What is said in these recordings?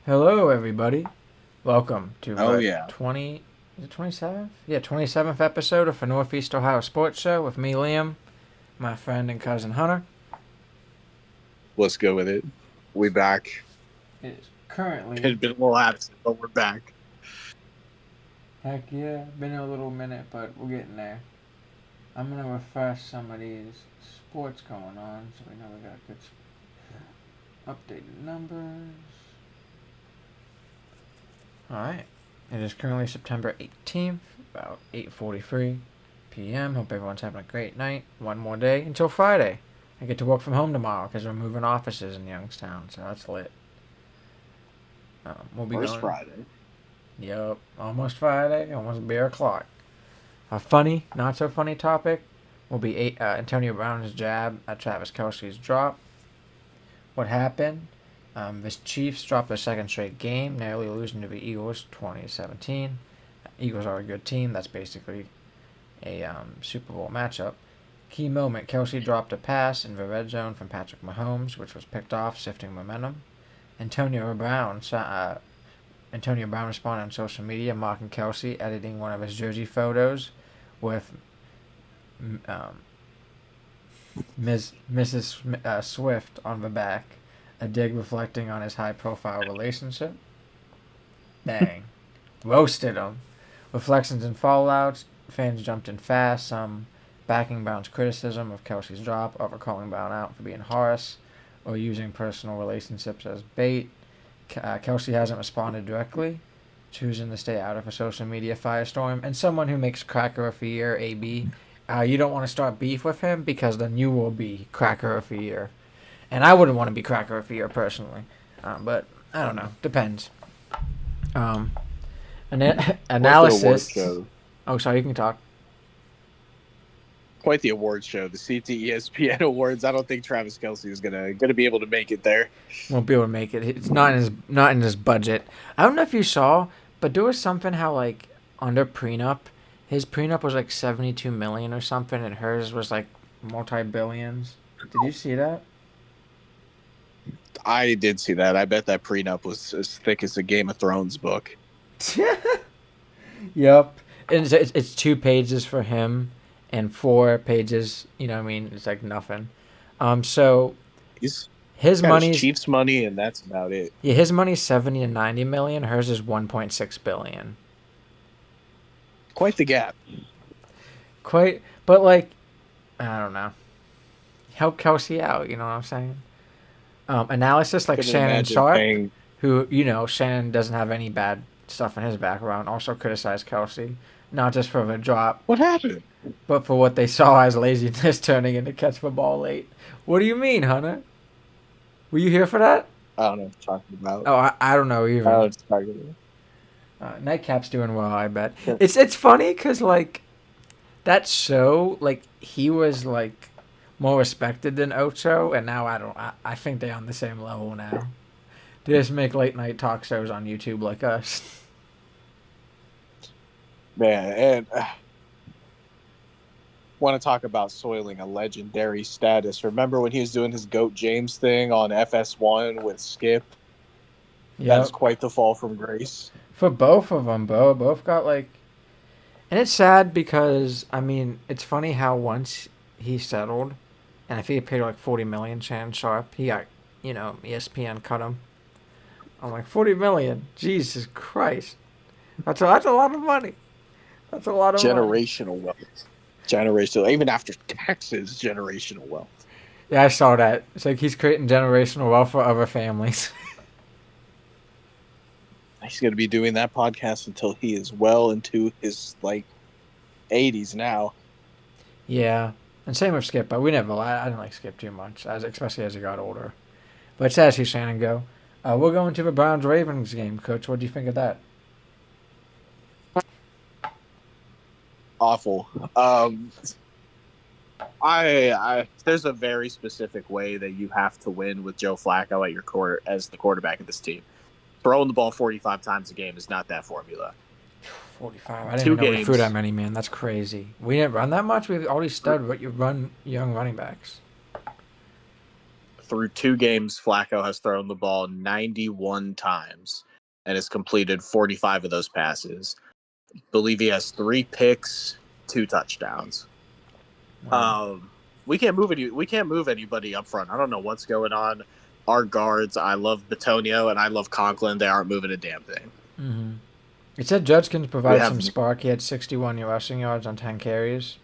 Hello, everybody. Welcome to Oh yeah. 20. Is it 27th? Yeah, 27th episode of the Northeast Ohio Sports Show with me, Liam, my friend and cousin Hunter. Let's go with it. We back. It is currently, It's been a little absent, but we're back. heck yeah, been a little minute, but we're getting there. I'm gonna refresh some of these sports going on so we know we got good updated numbers. Alright. It is currently September 18th, about 8:43 p.m. Hope everyone's having a great night. One more day until Friday. I get to work from home tomorrow because we're moving offices in Youngstown, so that's lit. We'll be First going. Friday. Yep, almost Friday, almost beer o'clock. A funny, not so funny topic will be Antonio Brown's jab at Travis Kelce's drop. What happened? The Chiefs dropped their second straight game, narrowly losing to the Eagles 2017. Eagles are a good team. That's basically a Super Bowl matchup. Key moment: Kelsey dropped a pass in the red zone from Patrick Mahomes, which was picked off, shifting momentum. Antonio Brown Antonio Brown responded on social media, mocking Kelsey, editing one of his jersey photos with um, Mrs. Swift on the back, a dig reflecting on his high-profile relationship. Dang, roasted him. Reflections and fallouts. Fans jumped in fast. Some backing Brown's criticism of Kelsey's drop, over calling Brown out for being harsh or using personal relationships as bait. Kelsey hasn't responded directly, choosing to stay out of a social media firestorm. And someone who makes Cracker of the Year, AB, you don't want to start beef with him because then you will be Cracker of the Year. And I wouldn't want to be Cracker of the Year personally. But I don't know. Depends. Um, Quite the award analysis. show. Oh, sorry, you can talk. Quite the award show. The CTESPN Awards. I don't think Travis Kelsey is gonna be able to make it there. Won't be able to make it. It's not in his budget. I don't know if you saw, but there was something how like under prenup, his prenup was like 72 million or something, and hers was like multi billions. Did you see that? I did see that. I bet that prenup was as thick as a Game of Thrones book. Yep. And it's 2 pages for him, and 4 pages. You know what I mean? It's like nothing. So He's his got his money's Chiefs money, and that's about it. yeah, his money's 70 to 90 million. Hers is 1.6 billion. Quite the gap. Quite, but like I don't know. Help Kelsey out. You know what I'm saying? Analysis like Couldn't Shannon imagine Sharp, paying. who Shannon doesn't have any bad stuff in his background, also criticized Kelsey, not just for the drop, What happened? but for what they saw as laziness turning into catch the ball late. What do you mean, Hunter? Were you here for that? I don't know what you're talking about. Oh, I don't know I don't know either. what you're talking Nightcap's doing well, I bet. about. It's funny because like that show, like he was like more respected than Ocho, and now I don't. I think they're on the same level now. They just make late night talk shows on YouTube like us. Man, and want to talk about soiling a legendary status. Remember when he was doing his Goat James thing on FS1 with Skip? That is Yep. quite the fall from grace. For both of them, bro. Both got like, and it's sad because I mean, it's funny how once he settled, and if he had paid like 40 million, Shannon Sharp, he got, ESPN cut him. I'm like 40 million. Jesus Christ, that's a lot of money. That's a lot of money. Generational wealth. Generational, even after taxes, generational wealth. Yeah, I saw that. It's like he's creating generational wealth for other families. He's going to be doing that podcast until he is well into his like 80s now. Yeah, and same with Skip. But we never. I didn't like Skip too much, especially as he got older. But it's as he's Shannon go. We're going to the Browns Ravens game, Coach. What do you think of that? Awful. I there's a very specific way that you have to win with Joe Flacco at your court as the quarterback of this team. Throwing the ball 45 times a game is not that formula. 45. I didn't Two even know we threw that games. many, man. That's crazy. We didn't run that much. We've already studied what you run young running backs. through 2 games, Flacco has thrown the ball 91 times and has completed 45 of those passes. Believe he has 3 picks, 2 touchdowns. Wow. We can't move anybody up front. I don't know what's going on. Our guards, I love Batonio and I love Conklin. They aren't moving a damn thing. Mm-hmm. It said Judkins We provided have some spark. He had 61 rushing yards on 10 carries,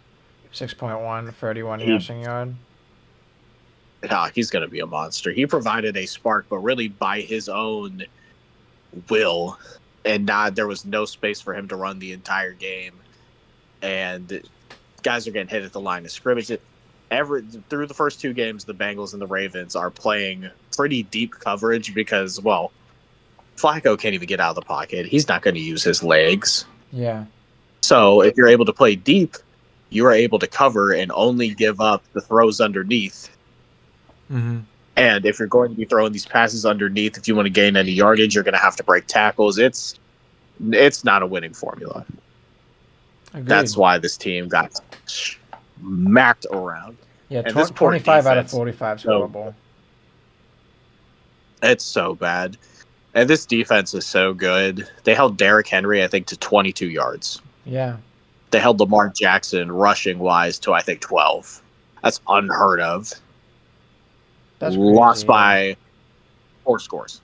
6.1, 31 rushing yard. he's going to be a monster. He provided a spark, but really by his own will, and there was no space for him to run the entire game. And guys are getting hit at the line of scrimmage. Through the first 2 games, the Bengals and the Ravens are playing pretty deep coverage because, well, Flacco can't even get out of the pocket. He's not going to use his legs. Yeah. So if you're able to play deep, you are able to cover and only give up the throws underneath. Mm-hmm. And if you're going to be throwing these passes underneath, if you want to gain any yardage, you're going to have to break tackles. It's not a winning formula. Agreed. That's why this team got smacked around. Yeah, and this poor 25 out of defense, 45 is horrible. It's so bad. And this defense is so good. They held Derrick Henry, I think, to 22 yards. Yeah. They held Lamar Jackson rushing-wise to, I think, 12. That's unheard of. That's lost crazy, by 4 scores.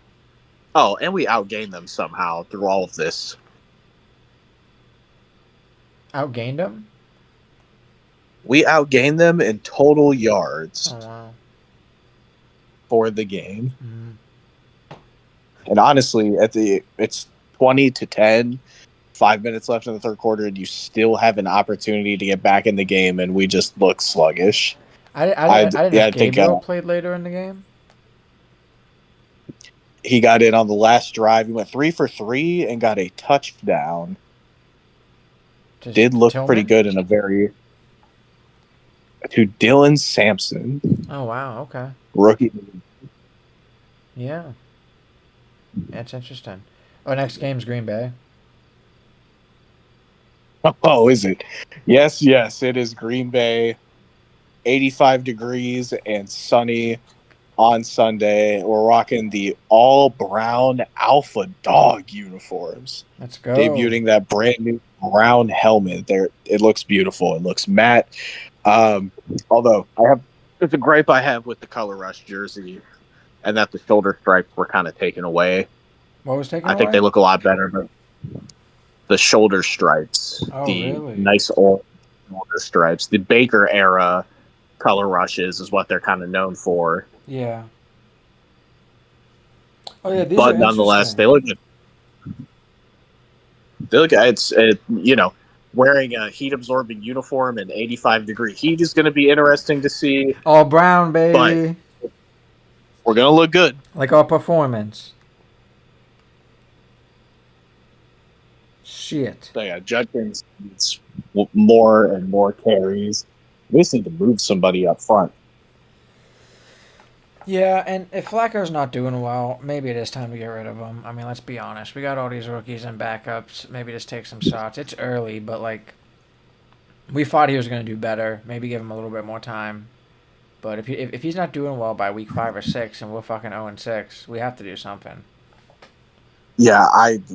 Oh, and we outgained them somehow through all of this. Outgained him? We outgained them in total yards Oh, wow. for the game. Mm-hmm. And honestly, it's 20-10, 5 minutes left in the third quarter, and you still have an opportunity to get back in the game, and we just look sluggish. I didn't know I think, Gabriel played later in the game. He got in on the last drive. He went 3 for 3 and got a touchdown. Just Did look Tillman? pretty good in a very... To Dylan Sampson. Oh, wow. Okay. Rookie. Yeah. That's interesting. Oh, next game's Green Bay. Oh, is it? Yes, it is Green Bay. 85 degrees and sunny on Sunday. We're rocking the all-brown Alpha Dog uniforms. Let's go. Debuting that brand new brown helmet. It looks beautiful. It looks matte. Although it's a gripe I have with the Color Rush jersey, and that the shoulder stripes were kind of taken away. What was taken I think away? they look a lot better, but the shoulder stripes, Oh, the really? nice old shoulder stripes, the Baker era Color Rushes is what they're kind of known for. Yeah. Oh, yeah, these But are nonetheless, interesting. they look good. They look. Wearing a heat-absorbing uniform in 85-degree heat is going to be interesting to see. All brown, baby. We're going to look good. Like our performance. Shit. So yeah, Judkins needs more and more carries. We just need to move somebody up front. Yeah, and if Flacco's not doing well, maybe it is time to get rid of him. I mean, let's be honest. We got all these rookies and backups. Maybe just take some shots. It's early, but, like, we thought he was going to do better. Maybe give him a little bit more time. But if he's not doing well by week 5 or 6 and we're fucking 0-6, we have to do something. Yeah,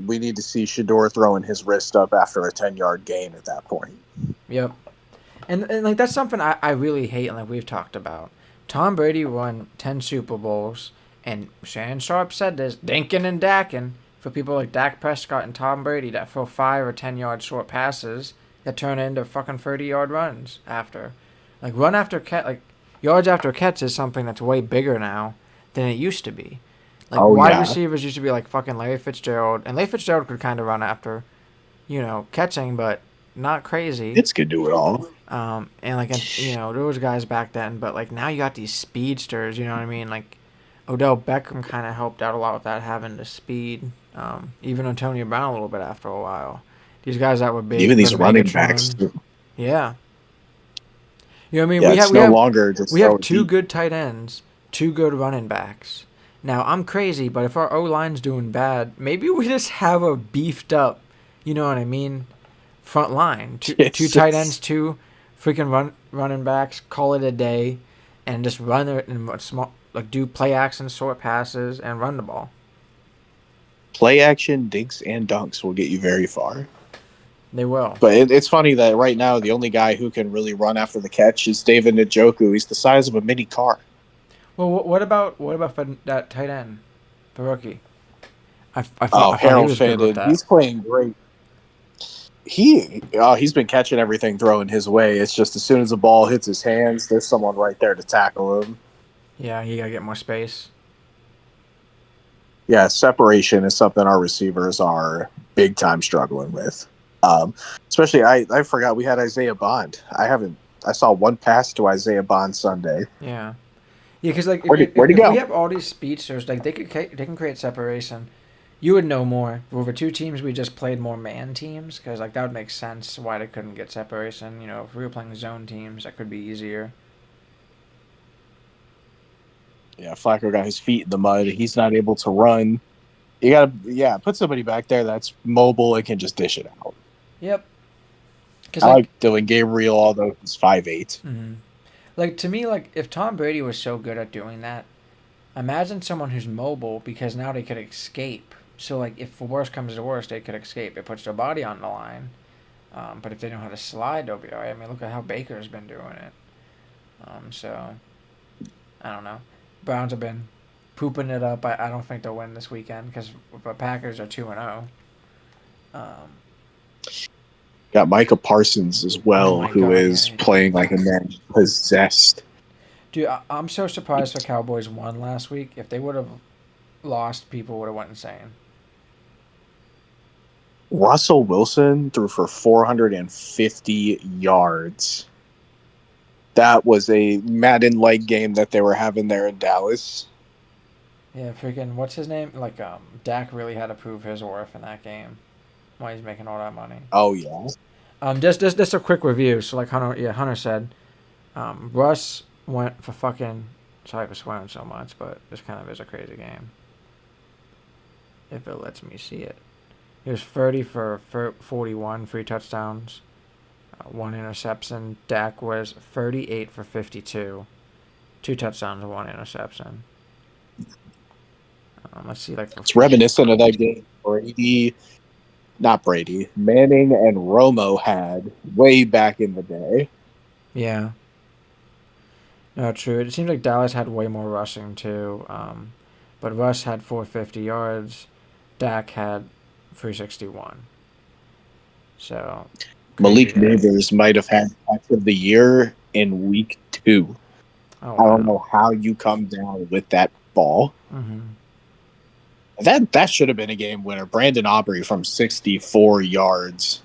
we need to see Shedeur throwing his wrist up after a 10-yard gain at that point. Yep. And like, that's something I really hate, and like we've talked about. Tom Brady won 10 Super Bowls, and Shannon Sharp said this, dinking and dacking, for people like Dak Prescott and Tom Brady that throw 5 or 10-yard short passes that turn into fucking 30-yard runs after. Like, yards after catch is something that's way bigger now than it used to be. Like, wide receivers used to be like fucking Larry Fitzgerald, and Larry Fitzgerald could kind of run after, catching, but not crazy. It's could do it all. And like, there was guys back then, but like now you got these speedsters, you know what I mean? Like, Odell Beckham kind of helped out a lot with that, having the speed. Even Antonio Brown a little bit after a while. These guys that were big. Even these running Megatron. backs. Yeah. You know what I mean? Yeah, we have 2 good tight ends, 2 good running backs. Now, I'm crazy, but if our O-line's doing bad, maybe we just have a beefed up, you know what I mean, front line. Two tight ends, 2 freaking running backs, call it a day, and just run it in like do play action, short passes, and run the ball. Play action, dinks, and dunks will get you very far. They will. But it's funny that right now the only guy who can really run after the catch is David Njoku. He's the size of a mini car. Well, what about for that tight end, the rookie? I Oh, thought he Harold was good with Fandon, that. he's playing great. He's been catching everything thrown his way. It's just as soon as the ball hits his hands, there's someone right there to tackle him. Yeah, he gotta get more space. Yeah, separation is something our receivers are big time struggling with. Especially, I forgot we had Isaiah Bond. I saw one pass to Isaiah Bond Sunday. Yeah, yeah, because like Where'd he if we go? have all these speedsters, like they can create separation. You would know more. Over two teams, we just played more man teams because like that would make sense why they couldn't get separation. You know, if we were playing zone teams, that could be easier. Yeah, Flacco got his feet in the mud. He's not able to run. You gotta, put somebody back there that's mobile and can just dish it out. Yep. Because I like Dylan Gabriel, although he's 5'8". like to me, like if Tom Brady was so good at doing that, imagine someone who's mobile because now they could escape. So like if the worst comes to worst, they could escape. It puts their body on the line. But if they know how to slide, they'll be alright. I mean, look at how Baker's been doing it. So I don't know. Browns have been pooping it up. I don't think they'll win this weekend because the Packers are 2-0. Got Micah Parsons as well, who is playing like a man possessed. Dude, I'm so surprised the Cowboys won last week. If they would have lost, people would have went insane. Russell Wilson threw for 450 yards. That was a Madden-like game that they were having there in Dallas. Yeah, freaking what's his name? Like Dak really had to prove his worth in that game. Why he's making all that money. Oh yeah. Just a quick review. So like Hunter said, Russ went for fucking. Sorry for swearing so much, but this kind of is a crazy game. If it lets me see it, he was 30 for 41, 3 touchdowns, 1 interception. Dak was 38 for 52, 2 touchdowns, 1 interception. Let's see, like it's reminiscent of that game Manning and Romo had way back in the day. Yeah. No, true. It seems like Dallas had way more rushing too. But Russ had 450 yards. Dak had 361. So Malik Neighbors might have had catch of the year in week 2. Oh, wow. I don't know how you come down with that ball. Mm-hmm. That should have been a game winner. Brandon Aubrey from 64 yards.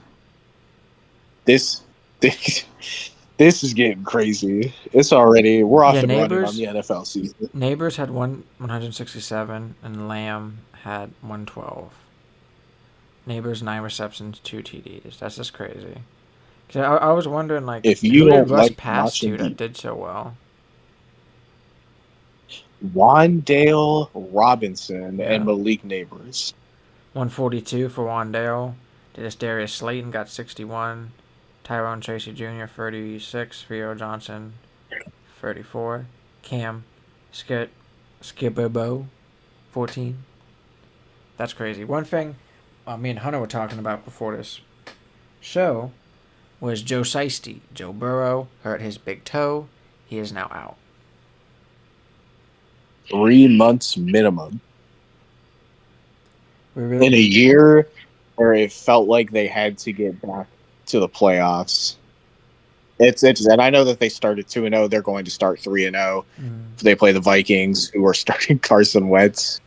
This is getting crazy. We're off and running on the NFL season. Neighbors had 167 and Lamb had 112. Neighbors 9 receptions, 2 TDs. That's just crazy. Cause I was wondering like if you who don't did Russ like pass to that did so well. Wan'Dale Robinson and Malik Neighbors. 142 for Wan'Dale. Darius Slayton got 61. Tyrone Tracy Jr. 36. Theo Johnson 34. Cam Skibbo 14. That's crazy. One thing me and Hunter were talking about before this show was Joe Shiesty. Joe Burrow hurt his big toe. He is now out. 3 months minimum. In a year where it felt like they had to get back to the playoffs. It's and I know that they started 2-0. They're going to start 3-0. They play the Vikings, who are starting Carson Wentz.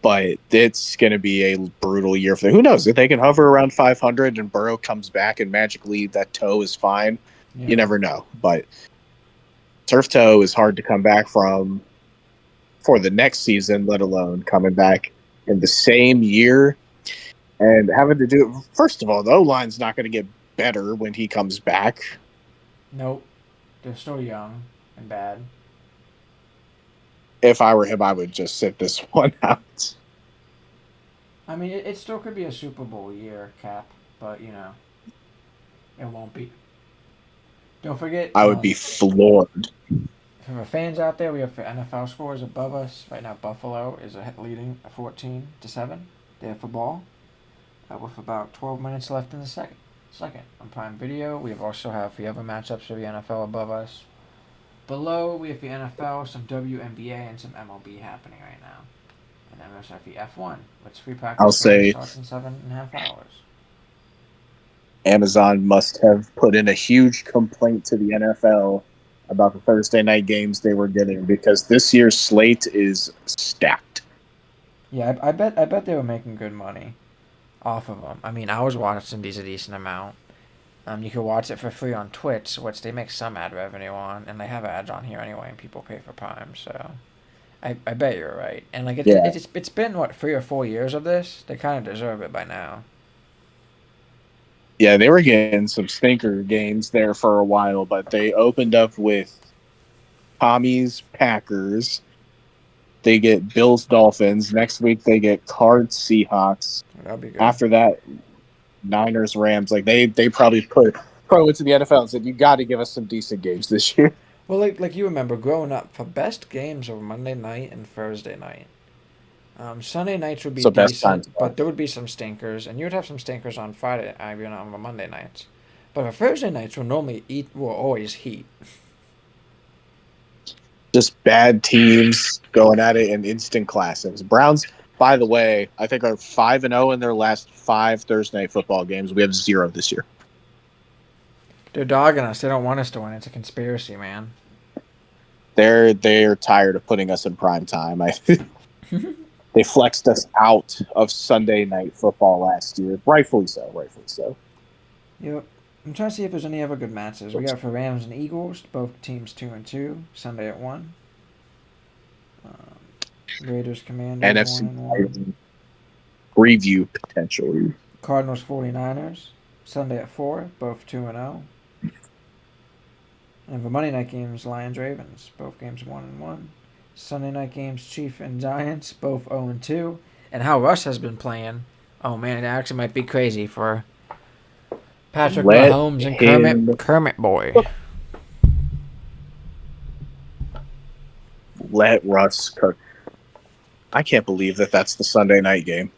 But it's going to be a brutal year for them. Who knows? If they can hover around 500 and Burrow comes back and magically that toe is fine, you never know. But turf toe is hard to come back from for the next season, let alone coming back in the same year and having to do it. First of all, the O-line's not going to get better when he comes back. Nope. They're still young and bad. If I were him, I would just sit this one out. I mean, it still could be a Super Bowl year, Cap, but, you know, it won't be. Don't forget. I would be floored. For the fans out there, we have the NFL scores above us right now. Buffalo is leading 14-7. They have football with about 12 minutes left in the second. On Prime Video, we also have the other matchups for the NFL above us. Below, we have the NFL, some WNBA, and some MLB happening right now. And then we also have the F1, which free I'll practice time say starts in 7.5 hours. Amazon must have put in a huge complaint to the NFL about the Thursday night games they were getting because this year's slate is stacked. Yeah, I bet they were making good money off of them. I mean, I was watching these a decent amount. You can watch it for free on Twitch, which they make some ad revenue on, and they have ads on here anyway, and people pay for Prime, so I bet you're right. And like Yeah. it's been what 3 or 4 years of this. They kind of deserve it by now. Yeah, they were getting some stinker games there for a while, but they opened up with Tommy's Packers. They get Bills Dolphins. Next week they get Cards Seahawks. That'll be good. After that, Niners Rams. Like they probably went to the NFL and said, "You got to give us some decent games this year." Well, like you remember growing up, the best games were Monday night and Thursday night. Sunday nights would be So best times. decent, but there would be some stinkers, and you would have some stinkers on Friday, on the Monday nights. But the Thursday nights will always heat. Just bad teams going at it in instant classics. Browns, by the way, I think are 5-0 in their last 5 Thursday night football games. We have 0 this year. They're dogging us. They don't want us to win. It's a conspiracy, man. They're tired of putting us in prime time. They flexed us out of Sunday night football last year. Rightfully so. Yep. I'm trying to see if there's any other good matches. We got for Rams and Eagles, both teams 2-2, Sunday at 1. Raiders Commanders NFC 1-1. Preview potentially. Cardinals 49ers, Sunday at 4, both 2-0. And the Monday night games, Lions Ravens, both games 1-1. Sunday night games, Chiefs and Giants, both 0-2. And how Russ has been playing, oh man, it actually might be crazy for Patrick Mahomes and Kermit boy. Let Russ cook. I can't believe that's the Sunday night game.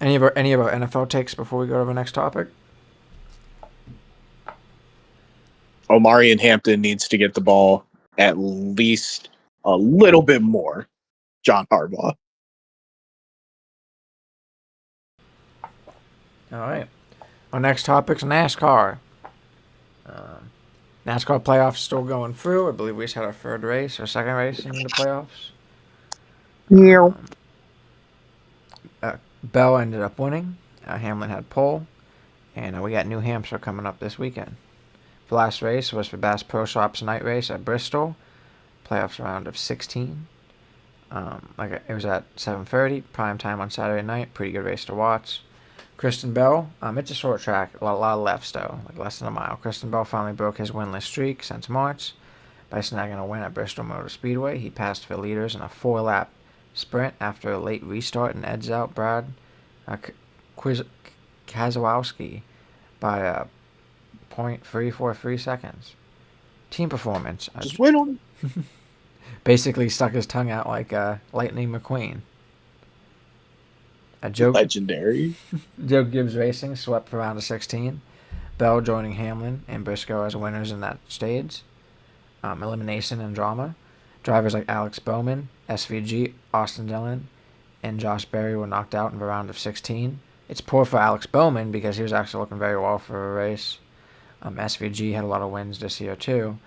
Any of our NFL takes before we go to the next topic? Omari and Hampton needs to get the ball at least a little bit more. John Harbaugh. All right. Our next topic's NASCAR. NASCAR playoffs still going through. I believe we just had our third race or second race in the playoffs. Yeah. Bell ended up winning. Hamlin had pole. And we got New Hampshire coming up this weekend. The last race was for Bass Pro Shops night race at Bristol. Playoffs round of 16. It was at 7:30 prime time on Saturday night. Pretty good race to watch. Kristen Bell, it's a short track, a lot of lefts though, like less than a mile. Kristen Bell finally broke his winless streak since March by snagging a win at Bristol Motor Speedway. He passed the leaders in a 4-lap sprint after a late restart and edged out Brad Keselowski by 0.343 seconds. Team performance. Just win on. Basically stuck his tongue out like Lightning McQueen. Legendary. Joe Gibbs Racing swept for round of 16. Bell joining Hamlin and Briscoe as winners in that stage. Elimination and drama. Drivers like Alex Bowman, SVG, Austin Dillon, and Josh Berry were knocked out in the round of 16. It's poor for Alex Bowman because he was actually looking very well for a race. SVG had a lot of wins this year too,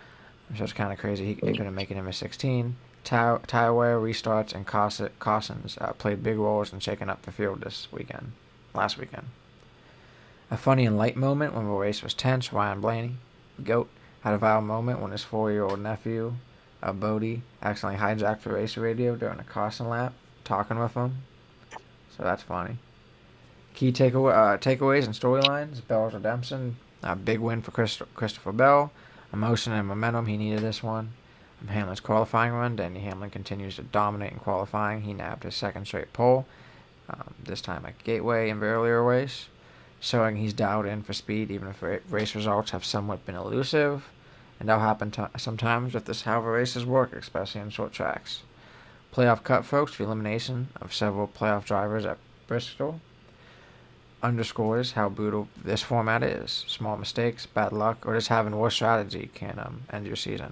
so it's kind of crazy he couldn't make it in the 16. Tire wear, restarts, and cautions played big roles in shaking up the field last weekend. A funny and light moment when the race was tense, Ryan Blaney, GOAT, had a viral moment when his 4-year-old nephew, Bodie, accidentally hijacked the race radio during a caution lap, talking with him. So that's funny. Key takeaways and storylines, Bell's redemption, a big win for Christopher Bell, emotion and momentum, he needed this one. Hamlin's qualifying run, Denny Hamlin continues to dominate in qualifying. He nabbed his second straight pole, this time at Gateway in the earlier race, showing he's dialed in for speed even if race results have somewhat been elusive. and that'll happen sometimes if this how the races work, especially in short tracks. Playoff cutthroats, the elimination of several playoff drivers at Bristol, underscores how brutal this format is. Small mistakes, bad luck, or just having worse strategy can end your season.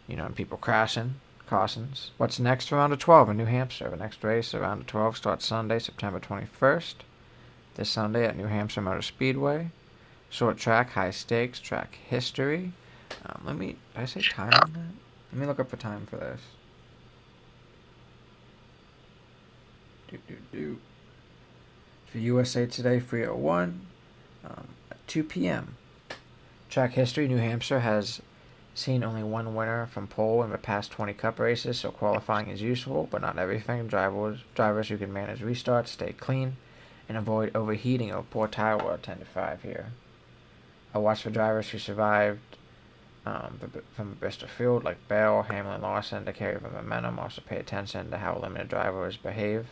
And people crashing. Cautions. What's next for round of 12 in New Hampshire? The next race of round of 12 starts Sunday, September 21st. This Sunday at New Hampshire Motor Speedway. Short track, high stakes, track history. Did I say time on that? Let me look up the time for this. For USA Today 301 at 2 p.m. Track history, New Hampshire has seen only one winner from pole in the past 20 Cup races, so qualifying is useful, but not everything. Drivers who can manage restarts, stay clean, and avoid overheating or poor tire wear tend to thrive here. I watched for drivers who survived from the Bristol field, like Bell, Hamlin, Larson, to carry the momentum. Also pay attention to how limited drivers behave.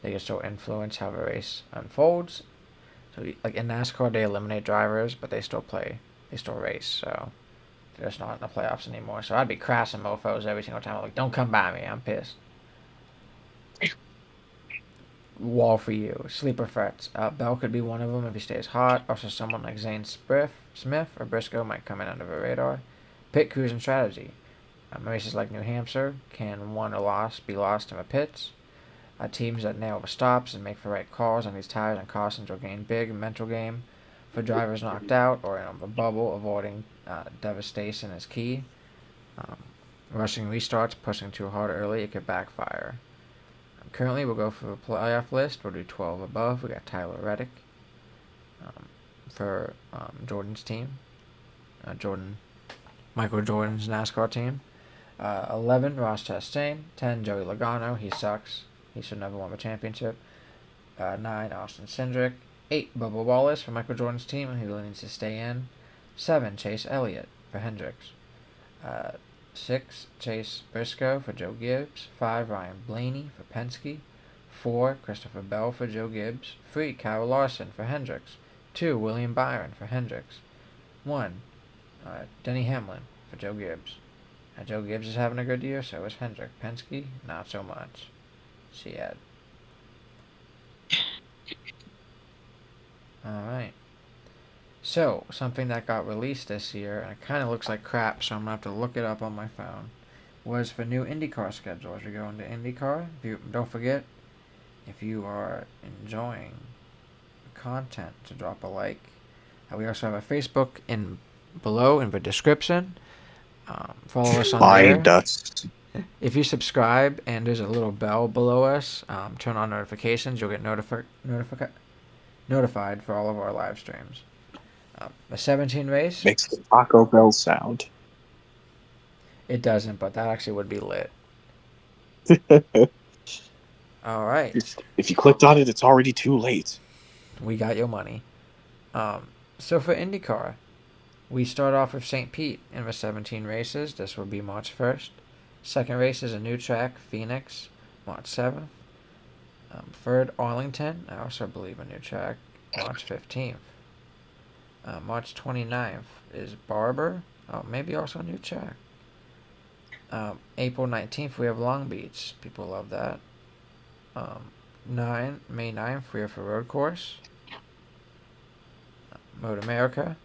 They can still influence how the race unfolds. So, like in NASCAR, they eliminate drivers, but they still race, so they're just not in the playoffs anymore. So I'd be crashing mofos every single time. I'm like, don't come by me. I'm pissed. Wall for you. Sleeper threats. Bell could be one of them if he stays hot. Also, someone like Zane Smith or Briscoe might come in under the radar. Pit crews and strategy. Races like New Hampshire can won or be lost in the pits. Teams that nail the stops and make the right calls on these tires and cautions will gain big mental game. For drivers knocked out or in a bubble, avoiding devastation is key. Rushing restarts, pushing too hard early, it could backfire. Currently, we'll go for the playoff list. We'll do 12 above. We got Tyler Reddick for Jordan's team. Michael Jordan's NASCAR team. 11, Ross Chastain. 10, Joey Logano. He sucks. He should never won the championship. 9, Austin Cindric. 8, Bubba Wallace for Michael Jordan's team, and he really needs to stay in. 7, Chase Elliott for Hendricks. 6, Chase Briscoe for Joe Gibbs. 5, Ryan Blaney for Penske. 4, Christopher Bell for Joe Gibbs. 3, Kyle Larson for Hendricks. 2, William Byron for Hendricks. 1, Denny Hamlin for Joe Gibbs. Joe Gibbs is having a good year, so is Hendrick. Penske, not so much. See Ed. Alright. So, something that got released this year, and it kind of looks like crap, so I'm going to have to look it up on my phone, was the new IndyCar schedule. As we go into IndyCar, don't forget, if you are enjoying the content, to drop a like. We also have a Facebook below in the description. Follow us on there. Dust. If you subscribe and there's a little bell below us, turn on notifications. You'll get notified for all of our live streams. The 17 race Makes the Taco Bell sound. It doesn't, but that actually would be lit. All right. If you clicked on it, it's already too late. We got your money. So for IndyCar, we start off with St. Pete in the 17 races. This will be March 1st. Second race is a new track, Phoenix, March 7th. Third, Arlington, I also believe a new track, March 15th. March 29th is Barber, maybe also a new track. April 19th, we have Long Beach. People love that. May 9th, we have a road course. Motor America.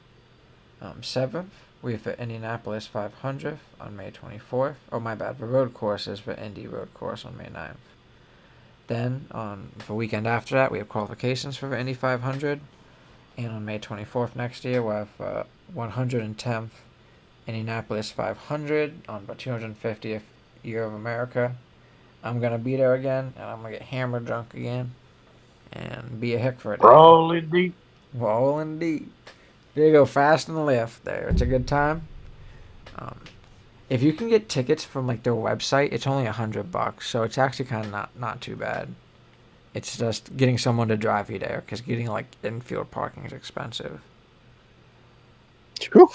7th, we have the Indianapolis 500th on May 24th. Oh, my bad. The road course is the Indy road course on May 9th. Then, on the weekend after that, we have qualifications for the Indy 500. And on May 24th next year, we'll have 110th Indianapolis 500 on the 250th year of America. I'm going to be there again, and I'm going to get hammered drunk again and be a hick for a day. Rolling deep. Rolling deep. There you go, fast and lift there. It's a good time. If you can get tickets from like their website, it's only $100, so it's actually kind of not too bad. It's just getting someone to drive you there, because getting like infield parking is expensive. Whew.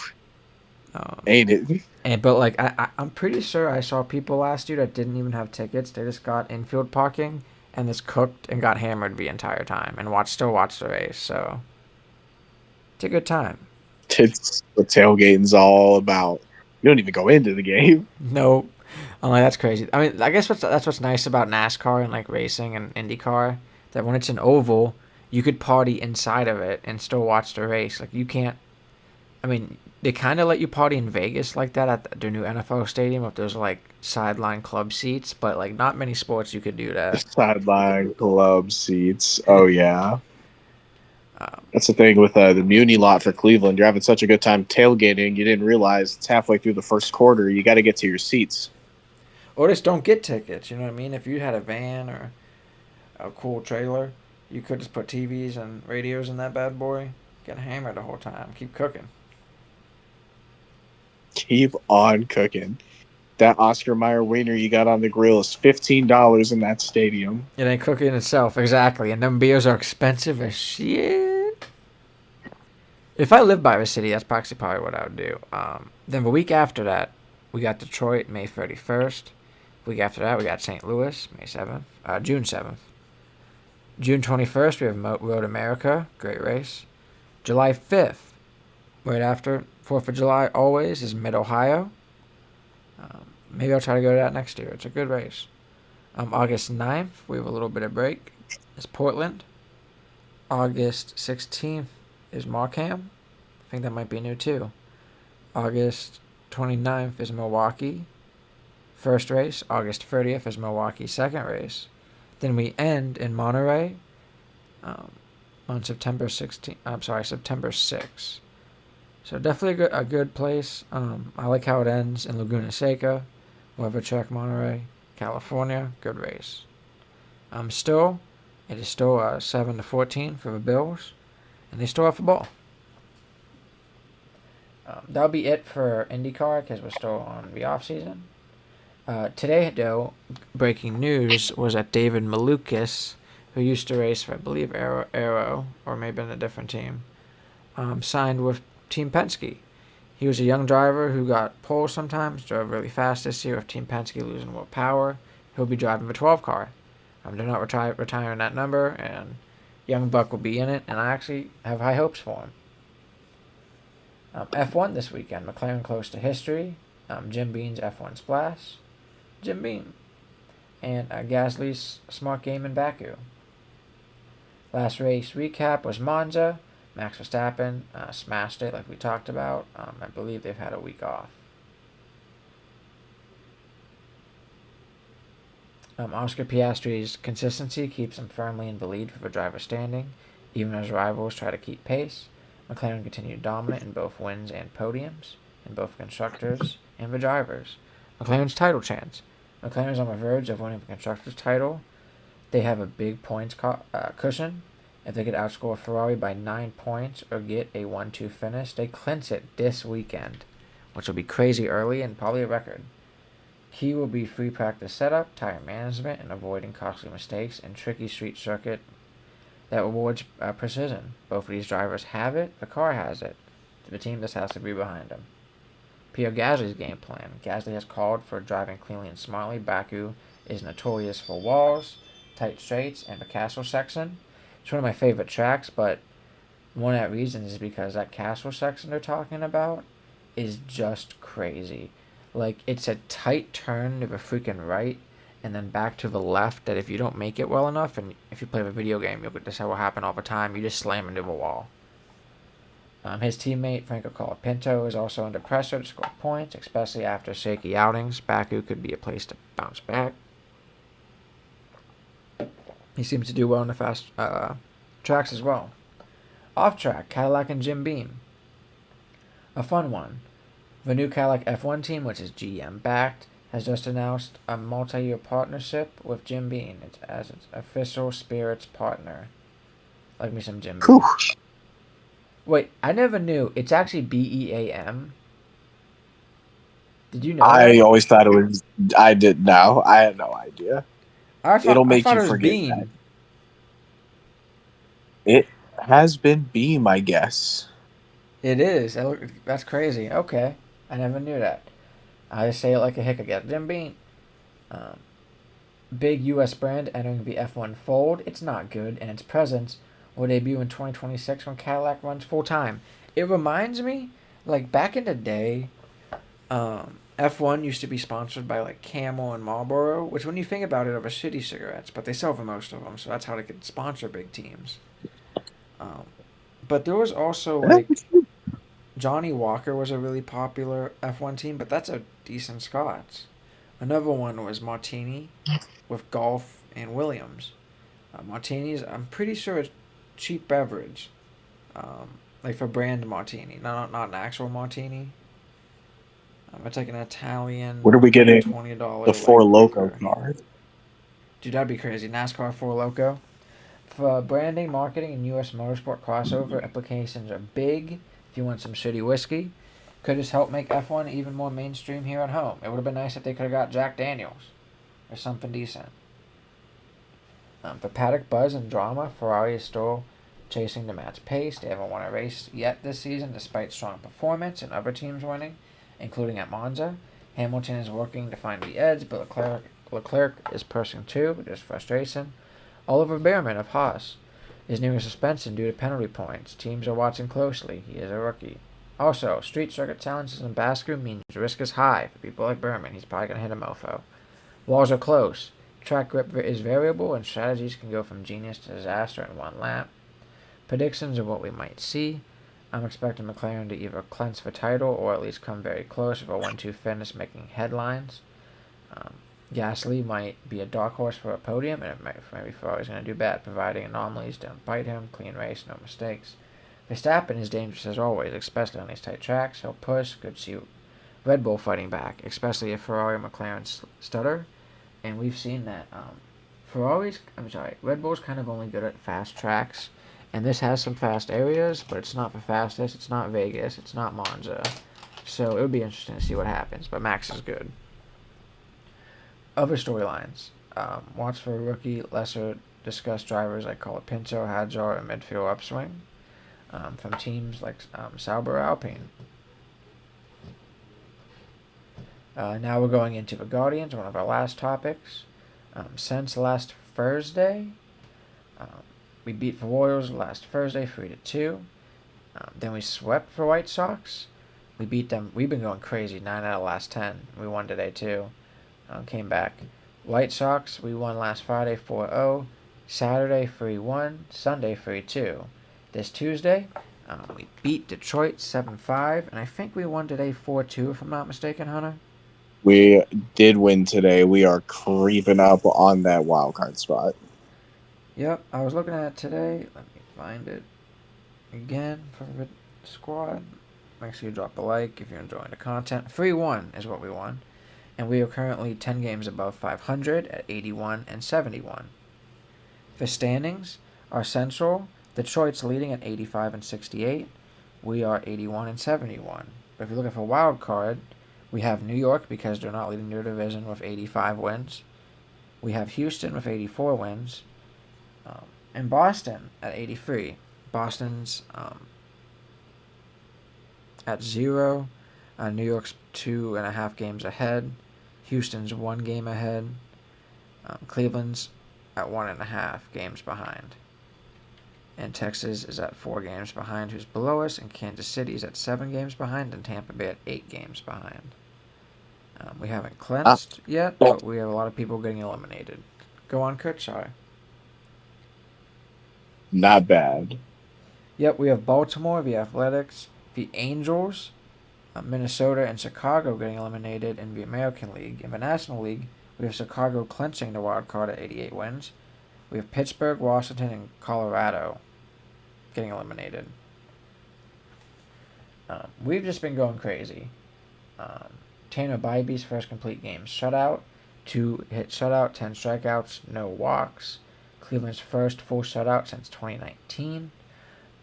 Ain't it? But like I'm pretty sure I saw people last year that didn't even have tickets. They just got infield parking and just cooked and got hammered the entire time and still watched the race. So it's a good time. It's what tailgating's all about. You don't even go into the game. Nope. I'm like, that's crazy. I mean, I guess that's what's nice about NASCAR and like racing and IndyCar, that when it's an oval, you could party inside of it and still watch the race. Like you can't. I mean, they kind of let you party in Vegas like that at their new NFL stadium with those like sideline club seats, but like not many sports you could do that. Sideline club seats. Oh yeah. Um, That's the thing with the Muni lot for Cleveland. You're having such a good time tailgating, you didn't realize it's halfway through the first quarter. You got to get to your seats. or just don't get tickets. You know what I mean? If you had a van or a cool trailer, you could just put TVs and radios in that bad boy, get hammered the whole time, keep cooking. Keep on cooking. That Oscar Mayer wiener you got on the grill is $15 in that stadium. It ain't cooking itself, exactly. And them beers are expensive as shit. If I lived by the city, that's probably what I would do. Then the week after that, we got Detroit, May 31st. Week after that, we got St. Louis, June 7th. June 21st, we have Road America, great race. July 5th, right after 4th of July, always, is Mid Ohio. Maybe I'll try to go to that next year. It's a good race. August 9th, we have a little bit of break. It's Portland. August 16th is Markham. I think that might be new too. August 29th is Milwaukee. First race. August 30th is Milwaukee. Second race. Then we end in Monterey on September 16th. I'm sorry, September 6th. So definitely a good place. I like how it ends in Laguna Seca, Weather Track, Monterey, California. Good race. It is still 7-14 for the Bills, and they still have the ball. That'll be it for IndyCar because we're still on the off season. Today, though, breaking news was that David Malukas, who used to race for, I believe, Arrow or maybe in a different team, signed with Team Penske. He was a young driver who got pole sometimes, drove really fast this year with Team Penske losing more power. He'll be driving the 12 car. They're not retiring that number, and Young Buck will be in it, and I actually have high hopes for him. F1 this weekend, McLaren close to history, Jim Beam's F1 Splash, Jim Beam, and Gasly's smart game in Baku. Last race recap was Monza. Max Verstappen smashed it like we talked about. I believe they've had a week off. Oscar Piastri's consistency keeps him firmly in the lead for the driver standing, even as rivals try to keep pace. McLaren continued dominant in both wins and podiums, in both constructors and the drivers. McLaren's title chance. McLaren's on the verge of winning the constructors' title. They have a big points cushion. If they could outscore Ferrari by 9 points or get a 1-2 finish, they clinch it this weekend, which will be crazy early and probably a record. Key will be free practice setup, tire management, and avoiding costly mistakes in tricky street circuit that rewards precision. Both of these drivers have it. The car has it. The team just has to be behind them. Pierre Gasly's game plan. Gasly has called for driving cleanly and smartly. Baku is notorious for walls, tight straights, and the castle section. It's one of my favorite tracks, but one of the reasons is because that castle section they're talking about is just crazy. Like, it's a tight turn to the freaking right, and then back to the left that if you don't make it well enough, and if you play the video game, you'll get this will happen all the time, you just slam into the wall. His teammate, Franco Colapinto, is also under pressure to score points, especially after shaky outings. Baku could be a place to bounce back. He seems to do well in the fast tracks as well. Off track, Cadillac and Jim Beam. A fun one. The new Cadillac F1 team, which is GM backed, has just announced a multi-year partnership with Jim Beam as its official spirits partner. Like me some Jim Beam. Wait, I never knew. It's actually BEAM. Did you know I that? always thought it was. I didn't know. I had no idea. It'll make I thought you it was forget Beam. that. It has been Beam, I guess. It is. That's crazy. Okay. I never knew that. I just say it like a hick again. Jim Beam. Big U.S. brand entering the F1 fold. It's not good, and its presence will debut in 2026 when Cadillac runs full time. It reminds me, like back in the day, F1 used to be sponsored by like Camel and Marlboro, which when you think about it, are shitty cigarettes, but they sell for most of them, so that's how they could sponsor big teams. Um, but there was also like Johnny Walker was a really popular F1 team, but that's a decent Scotch. Another one was Martini with Golf and Williams. Martinis, I'm pretty sure it's cheap beverage, like for brand martini, not an actual martini. It's like an Italian What are we getting? The $20 Four light Loco breaker. card. Dude, that'd be crazy. NASCAR 4 Loco. For branding, marketing, and U.S. motorsport crossover, applications are big. If you want some shitty whiskey, could just help make F1 even more mainstream here at home. It would have been nice if they could have got Jack Daniels or something decent. For paddock buzz and drama, Ferrari is still chasing the match pace. They haven't won a race yet this season, despite strong performance and other teams winning, including at Monza. Hamilton is working to find the edge, but Leclerc is pushing too, just frustration. Oliver Behrman of Haas is nearing suspension due to penalty points. Teams are watching closely. He is a rookie. Also, street circuit challenges in Basker means risk is high for people like Behrman. He's probably going to hit a mofo. Walls are close. Track grip is variable, and strategies can go from genius to disaster in one lap. Predictions of what we might see. I'm expecting McLaren to either clinch the title or at least come very close with a 1-2 finish making headlines. Gasly might be a dark horse for a podium, and maybe Ferrari's going to do bad, providing anomalies don't bite him. Clean race, no mistakes. Verstappen is dangerous as always, especially on these tight tracks. He'll push. Could see Red Bull fighting back, especially if Ferrari and McLaren stutter. And we've seen that Red Bull's kind of only good at fast tracks, and this has some fast areas, but it's not the fastest. It's not Vegas. It's not Monza. So it would be interesting to see what happens, but Max is good. Other storylines. Watch for rookie, lesser discussed drivers like Colapinto, Hadjar, and midfield upswing from teams like Sauber Alpine. Now we're going into the Guardians, one of our last topics. Since last Thursday, we beat the Royals last Thursday 3-2. Then we swept the White Sox. We beat them. We've been going crazy. 9 out of the last 10. We won today too. Came back. White Sox, we won last Friday 4-0. Saturday 3-1. Sunday 3-2. This Tuesday, we beat Detroit 7-5. And I think we won today 4-2 if I'm not mistaken, Hunter. We did win today. We are creeping up on that wild card spot. Yep, I was looking at it today. Let me find it again for the squad. Make sure you drop a like if you're enjoying the content. 3-1 is what we won. And we are currently 10 games above 500 at 81 and 71. The standings are Central. Detroit's leading at 85 and 68. We are 81 and 71. But if you look at the wild card, we have New York because they're not leading their division with 85 wins. We have Houston with 84 wins. And Boston at 83. Boston's at 0. New York's 2.5 games ahead. Houston's 1 game ahead. Cleveland's at 1.5 games behind. And Texas is at 4 games behind, who's below us. And Kansas City is at 7 games behind. And Tampa Bay at 8 games behind. We haven't clinched yet, but we have a lot of people getting eliminated. Go on, Kurt. Sorry. Not bad. Yep, we have Baltimore, the Athletics, the Angels, Minnesota, and Chicago getting eliminated in the American League. In the National League, we have Chicago clinching the wild card at 88 wins. We have Pittsburgh, Washington, and Colorado getting eliminated. We've just been going crazy. Tanner Bybee's first complete game shutout, 2 hit shutout, 10 strikeouts, no walks. Cleveland's first full shutout since 2019.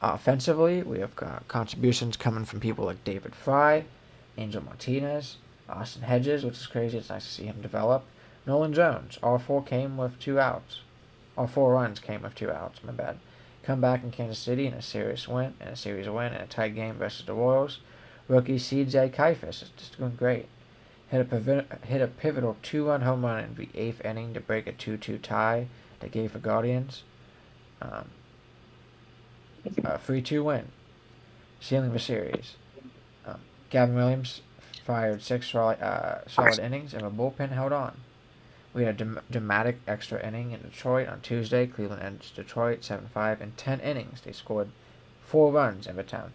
Offensively, we have contributions coming from people like David Fry, Angel Martinez, Austin Hedges, which is crazy. It's nice to see him develop. Nolan Jones. All 4 came with 2 outs. All 4 runs came with 2 outs. My bad. Come back in Kansas City in a series win in a tight game versus the Royals. Rookie C.J. Kifus is just doing great. Hit a pivotal 2-run home run in the 8th inning to break a 2-2 tie that gave the Guardians a 3-2 win. sealing the series. Gavin Williams fired 6 solid innings, and the bullpen held on. We had a dramatic extra inning in Detroit on Tuesday. Cleveland edged Detroit 7-5 in 10 innings. They scored 4 runs in the 10th,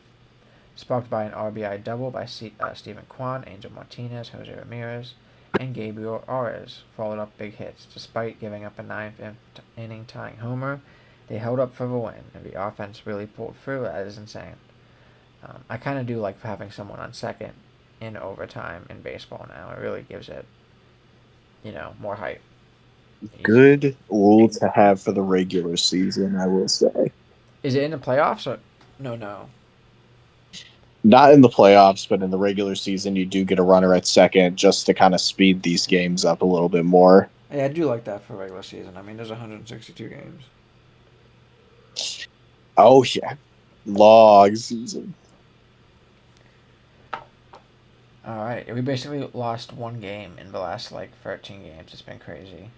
sparked by an RBI double by Stephen Kwan, Angel Martinez, Jose Ramirez, and Gabriel Arias followed up big hits. Despite giving up a ninth inning tying homer, they held up for the win, and the offense really pulled through. That is insane. I kind of do like having someone on second in overtime in baseball now. It really gives it, more hype. Good rule to have for the regular season, I will say. Is it in the playoffs or no? Not in the playoffs, but in the regular season, you do get a runner at second just to kind of speed these games up a little bit more. Yeah, I do like that for regular season. I mean, there's 162 games. Oh, yeah. Long season. All right, we basically lost one game in the last 13 games. It's been crazy.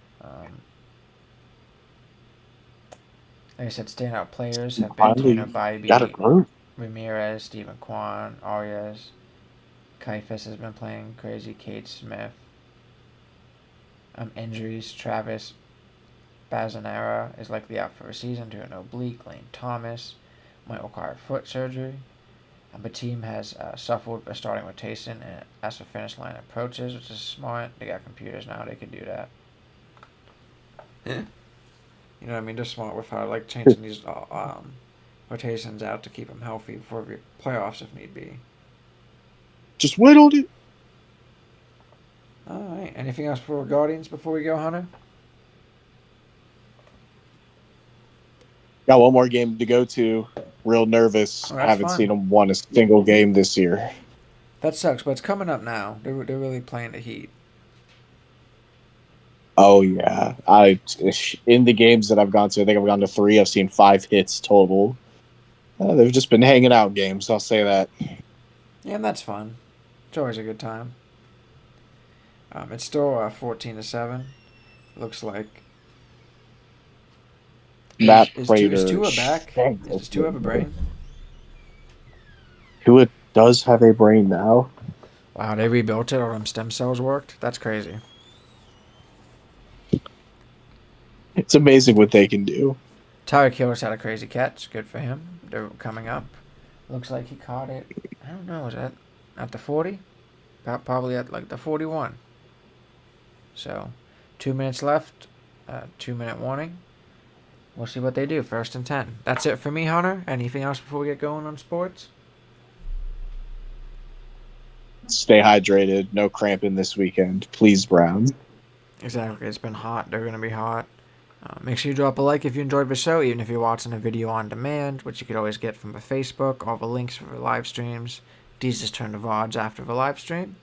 Like I said, standout players have been Finally Tanner got a Bybee, group. Ramirez, Stephen Kwan, Arias. Kaifas has been playing crazy. Cade Smith. Injuries. Travis Bazanera is likely out for a season due to an oblique. Lane Thomas might require foot surgery. The team has suffered a starting rotation as the finish line approaches, which is smart. They got computers now; they can do that. You know what I mean? They're smart with how changing these rotations out to keep them healthy for the playoffs if need be. Just whittled it. All right. Anything else for Guardians before we go, Hunter? Got one more game to go to. Real nervous. Oh, Haven't fun. seen them won a single game this year. That sucks, but it's coming up now. They're really playing the heat. Oh yeah, in the games that I've gone to, I think I've gone to 3. I've seen 5 hits total. They've just been hanging out games. I'll say that. Yeah, and that's fun. It's always a good time. It's still 14-7. Looks like. Matt Is Prater. Tua back? Does Tua have a brain? Tua does have a brain now. Wow, they rebuilt it. All them stem cells worked. That's crazy. It's amazing what they can do. Tyler Killis had a crazy catch. Good for him. They're coming up. Looks like he caught it. I don't know. Is that at the 40? Probably at the 41. So, 2 minutes left. 2-minute warning. We'll see what they do. 1st and 10. That's it for me, Hunter. Anything else before we get going on sports? Stay hydrated. No cramping this weekend. Please, Brown. Exactly. It's been hot. They're going to be hot. Make sure you drop a like if you enjoyed the show, even if you're watching a video on demand, which you could always get from the Facebook, all the links for the live streams. These just turn to VODs after the live stream.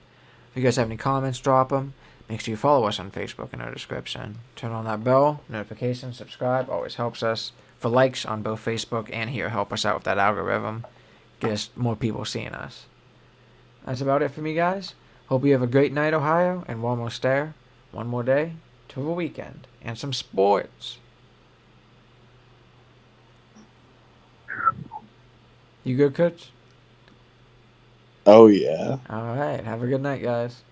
If you guys have any comments, drop them. Make sure you follow us on Facebook in our description. Turn on that bell, notifications, subscribe. Always helps us. For likes on both Facebook and here, help us out with that algorithm. Get us more people seeing us. That's about it for me, guys. Hope you have a great night, Ohio, and we're almost there. One more day till the weekend. And some sports. You good, Coach? Oh, yeah. All right. Have a good night, guys.